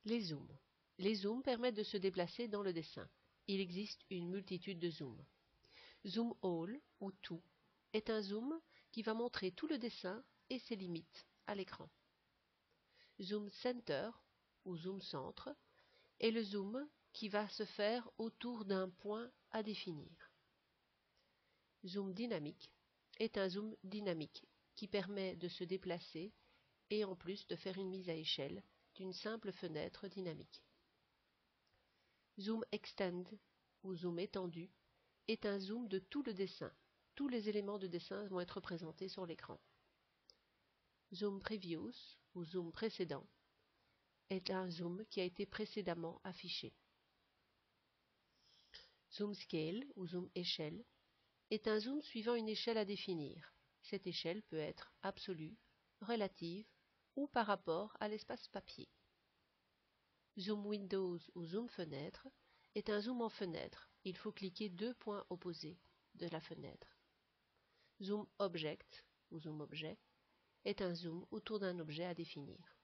Les zooms. Les zooms permettent de se déplacer dans le dessin. Il existe une multitude de zooms. Zoom all, ou tout, est un zoom qui va montrer tout le dessin et ses limites à l'écran. Zoom center, ou zoom centre, est le zoom qui va se faire autour d'un point à définir. Zoom dynamique est un zoom dynamique qui permet de se déplacer et en plus de faire une mise à échelle d'une simple fenêtre dynamique. Zoom extend ou zoom étendu est un zoom de tout le dessin. Tous les éléments de dessin vont être représentés sur l'écran. Zoom previous ou zoom précédent est un zoom qui a été précédemment affiché. Zoom scale ou zoom échelle est un zoom suivant une échelle à définir. Cette échelle peut être absolue, relative ou par rapport à l'espace papier. Zoom windows ou zoom fenêtre est un zoom en fenêtre. Il faut cliquer deux points opposés de la fenêtre. Zoom object ou zoom objet est un zoom autour d'un objet à définir.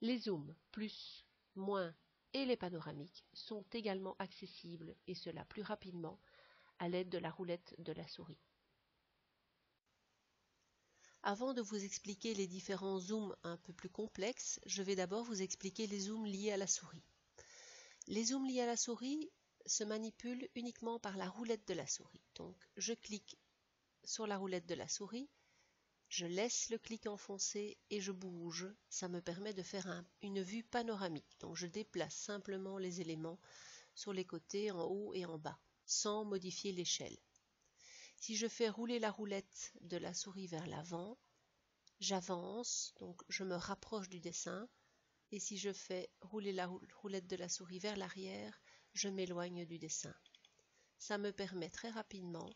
Les zooms plus, moins et les panoramiques sont également accessibles et cela plus rapidement à l'aide de la roulette de la souris. Avant de vous expliquer les différents zooms un peu plus complexes, je vais d'abord vous expliquer les zooms liés à la souris. Les zooms liés à la souris se manipulent uniquement par la roulette de la souris. Donc, je clique sur la roulette de la souris, je laisse le clic enfoncé et je bouge. Ça me permet de faire une vue panoramique. Donc, je déplace simplement les éléments sur les côtés, en haut et en bas, sans modifier l'échelle. Si je fais rouler la roulette de la souris vers l'avant, j'avance, donc je me rapproche du dessin. Et si je fais rouler la roulette de la souris vers l'arrière, je m'éloigne du dessin. Ça me permet très rapidement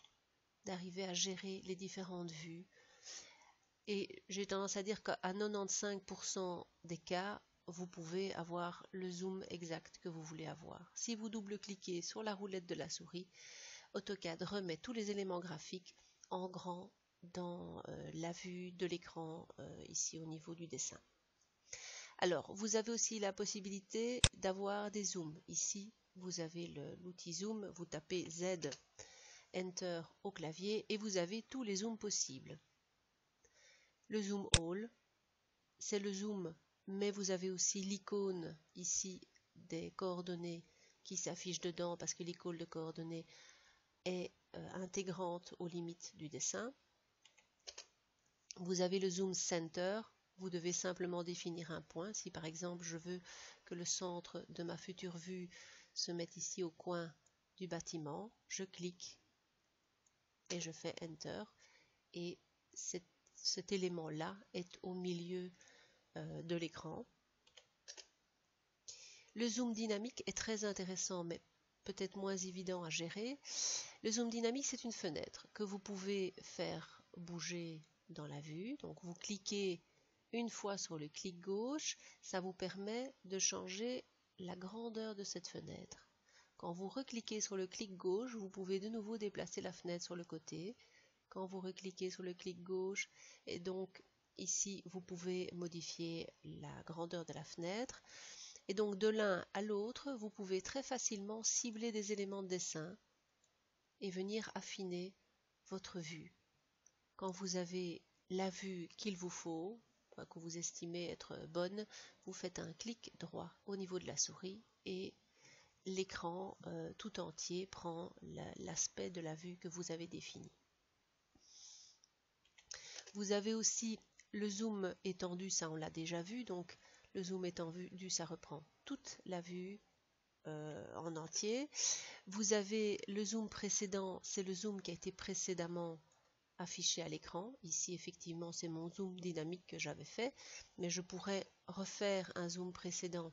d'arriver à gérer les différentes vues. Et j'ai tendance à dire qu'à 95% des cas, vous pouvez avoir le zoom exact que vous voulez avoir. Si vous double-cliquez sur la roulette de la souris, AutoCAD remet tous les éléments graphiques en grand dans la vue de l'écran ici au niveau du dessin. Alors, vous avez aussi la possibilité d'avoir des zooms. Ici, vous avez l'outil zoom, vous tapez Z, Enter au clavier et vous avez tous les zooms possibles. Le zoom all, c'est le zoom, mais vous avez aussi l'icône ici des coordonnées qui s'affiche dedans parce que l'icône de coordonnées est intégrante aux limites du dessin. Vous avez le zoom center. Vous devez simplement définir un point. Si par exemple je veux que le centre de ma future vue se mette ici au coin du bâtiment, je clique et je fais Enter et cet élément-là est au milieu de l'écran. Le zoom dynamique est très intéressant mais peut-être moins évident à gérer. Le zoom dynamique, c'est une fenêtre que vous pouvez faire bouger dans la vue. Donc vous cliquez une fois sur le clic gauche, ça vous permet de changer la grandeur de cette fenêtre. Quand vous recliquez sur le clic gauche, vous pouvez de nouveau déplacer la fenêtre sur le côté. Quand vous recliquez sur le clic gauche, et donc ici vous pouvez modifier la grandeur de la fenêtre. Et donc de l'un à l'autre, vous pouvez très facilement cibler des éléments de dessin et venir affiner votre vue. Quand vous avez la vue qu'il vous faut, que vous estimez être bonne, vous faites un clic droit au niveau de la souris et l'écran tout entier prend l'aspect de la vue que vous avez définie. Vous avez aussi le zoom étendu, ça on l'a déjà vu, donc le zoom étendu, ça reprend toute la vue en entier. Vous avez le zoom précédent, c'est le zoom qui a été précédemment affiché à l'écran. Ici, effectivement, c'est mon zoom dynamique que j'avais fait, mais je pourrais refaire un zoom précédent.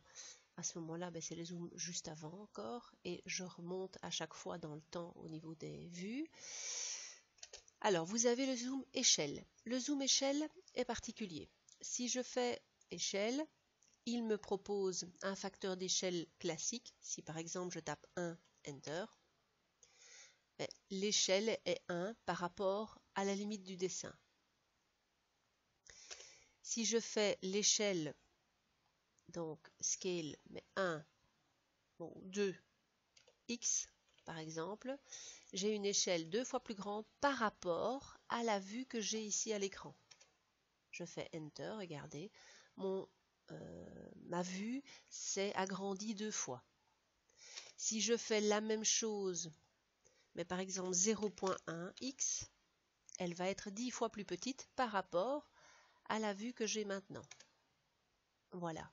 À ce moment-là, c'est le zoom juste avant encore, et je remonte à chaque fois dans le temps au niveau des vues. Alors, vous avez le zoom échelle. Le zoom échelle est particulier. Si je fais échelle, il me propose un facteur d'échelle classique. Si par exemple je tape 1, Enter, l'échelle est 1 par rapport à la limite du dessin. Si je fais l'échelle donc scale, mais 1, bon, 2, x par exemple, j'ai une échelle 2 fois plus grande par rapport à la vue que j'ai ici à l'écran. Je fais Enter, regardez, ma vue s'est agrandie 2 fois. Si je fais la même chose, mais par exemple 0.1x, elle va être 10 fois plus petite par rapport à la vue que j'ai maintenant. Voilà.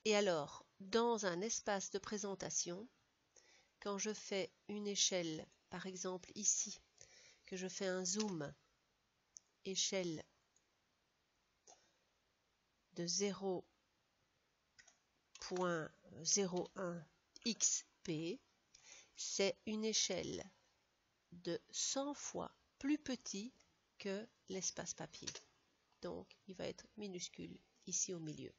Et alors, dans un espace de présentation, quand je fais une échelle, par exemple ici, que je fais un zoom, échelle de 0.01 xp, c'est une échelle de 100 fois plus petit que l'espace papier. Donc, il va être minuscule ici au milieu.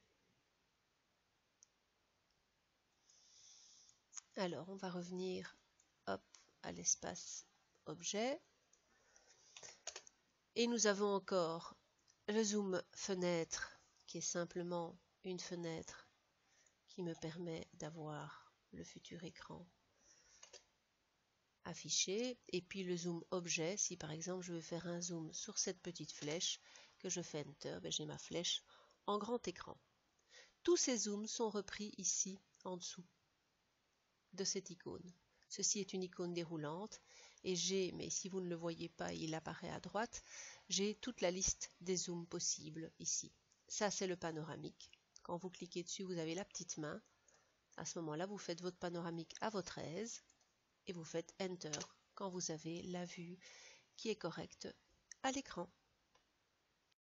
Alors, on va revenir hop, à l'espace objet. Et nous avons encore le zoom fenêtre, qui est simplement une fenêtre qui me permet d'avoir le futur écran affiché. Et puis le zoom objet, si par exemple je veux faire un zoom sur cette petite flèche, que je fais Enter, j'ai ma flèche en grand écran. Tous ces zooms sont repris ici en dessous de cette icône. Ceci est une icône déroulante et j'ai, mais si vous ne le voyez pas, il apparaît à droite, j'ai toute la liste des zooms possibles ici. Ça, c'est le panoramique. Quand vous cliquez dessus, vous avez la petite main. À ce moment-là, vous faites votre panoramique à votre aise et vous faites Enter quand vous avez la vue qui est correcte à l'écran.